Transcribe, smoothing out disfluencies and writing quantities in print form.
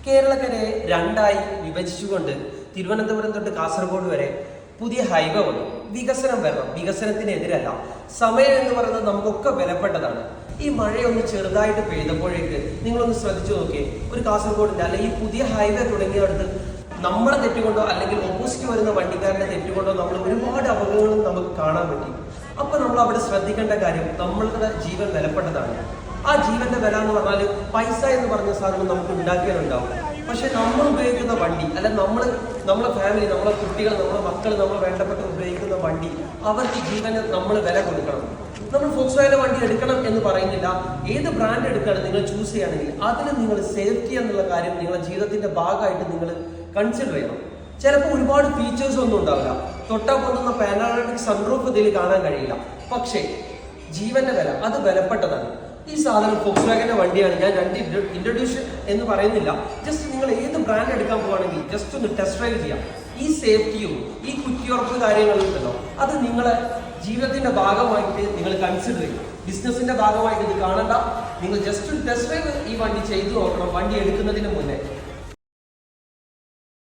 കേരളക്കരെ രണ്ടായി വിഭജിച്ചുകൊണ്ട് തിരുവനന്തപുരം തൊട്ട് കാസർഗോഡ് വരെ പുതിയ ഹൈവേ വന്നു. വികസനം വരണം, വികസനത്തിനെതിരല്ല. സമയം എന്ന് പറയുന്നത് നമുക്കൊക്കെ വിലപ്പെട്ടതാണ്. ഈ മഴയൊന്ന് ചെറുതായിട്ട് പെയ്തപ്പോഴേക്ക് നിങ്ങളൊന്ന് ശ്രദ്ധിച്ചു നോക്കിയേ, ഒരു കാസർഗോഡിന്റെ അല്ലെങ്കിൽ ഈ പുതിയ ഹൈവേ തുടങ്ങിയടുത്ത് നമ്മുടെ തെറ്റുകൊണ്ടോ അല്ലെങ്കിൽ ഓപ്പോസിറ്റ് വരുന്ന വണ്ടിക്കാരന്റെ തെറ്റുകൊണ്ടോ നമ്മൾ ഒരുപാട് അപകടങ്ങളും നമുക്ക് കാണാൻ പറ്റി. അപ്പൊ നമ്മൾ അവിടെ ശ്രദ്ധിക്കേണ്ട കാര്യം, നമ്മളുടെ ജീവൻ വിലപ്പെട്ടതാണ്. ആ ജീവന്റെ വില എന്ന് പറഞ്ഞാൽ പൈസ എന്ന് പറഞ്ഞ സാധനം നമുക്ക് ഉണ്ടാക്കിയാലുണ്ടാവും. പക്ഷെ നമ്മൾ ഉപയോഗിക്കുന്ന വണ്ടി, അല്ല നമ്മളെ ഫാമിലി, നമ്മളെ കുട്ടികൾ, നമ്മളെ മക്കൾ, നമ്മളെ വേണ്ടപ്പെട്ട ഉപയോഗിക്കുന്ന വണ്ടി, അവർക്ക് ജീവന് നമ്മൾ വില കൊടുക്കണം. നമ്മൾ ഫോക്സ്വാഗന്റെ വണ്ടി എടുക്കണം എന്ന് പറയുന്നില്ല. ഏത് ബ്രാൻഡ് എടുക്കുകയാണ് നിങ്ങൾ ചൂസ് ചെയ്യുകയാണെങ്കിൽ അതിൽ നിങ്ങൾ സേഫ്റ്റി എന്നുള്ള കാര്യം നിങ്ങളുടെ ജീവിതത്തിന്റെ ഭാഗമായിട്ട് നിങ്ങൾ കൺസിഡർ ചെയ്യണം. ചിലപ്പോൾ ഒരുപാട് ഫീച്ചേഴ്സ് ഒന്നും ഉണ്ടാവില്ല, തൊട്ടാ പൊന്നുന്ന പാനോറാമിക് സൺറൂഫ് ഇതിൽ കാണാൻ കഴിയില്ല. പക്ഷേ ജീവന്റെ വില അത് വിലപ്പെട്ടതാണ്. ഈ സാധനം ഫോക്സ്വാഗന്റെ വണ്ടിയാണ്. ഞാൻ രണ്ട് ഇൻട്രൊഡ്യൂഷൻ എന്ന് പറയുന്നില്ല. ജസ്റ്റ് നിങ്ങൾ ഏത് ബ്രാൻഡ് എടുക്കാൻ പോവാണെങ്കിൽ ജസ്റ്റ് ഒന്ന് ടെസ്റ്റ് ഡ്രൈവ് ചെയ്യാം. ഈ സേഫ്റ്റിയും ഈ കുറ്റിയുറപ്പ് കാര്യങ്ങളും ഉണ്ടല്ലോ, അത് നിങ്ങളെ ജീവിതത്തിന്റെ ഭാഗമായിട്ട് നിങ്ങൾ കൺസിഡർ ചെയ്യും. ബിസിനസിന്റെ ഭാഗമായിട്ട് ഇത് കാണണ്ട. നിങ്ങൾ ജസ്റ്റ് ടെസ്റ്റ് ഡ്രൈവ് ഈ വണ്ടി ചെയ്തു നോക്കണം വണ്ടി എടുക്കുന്നതിന് മുന്നേ.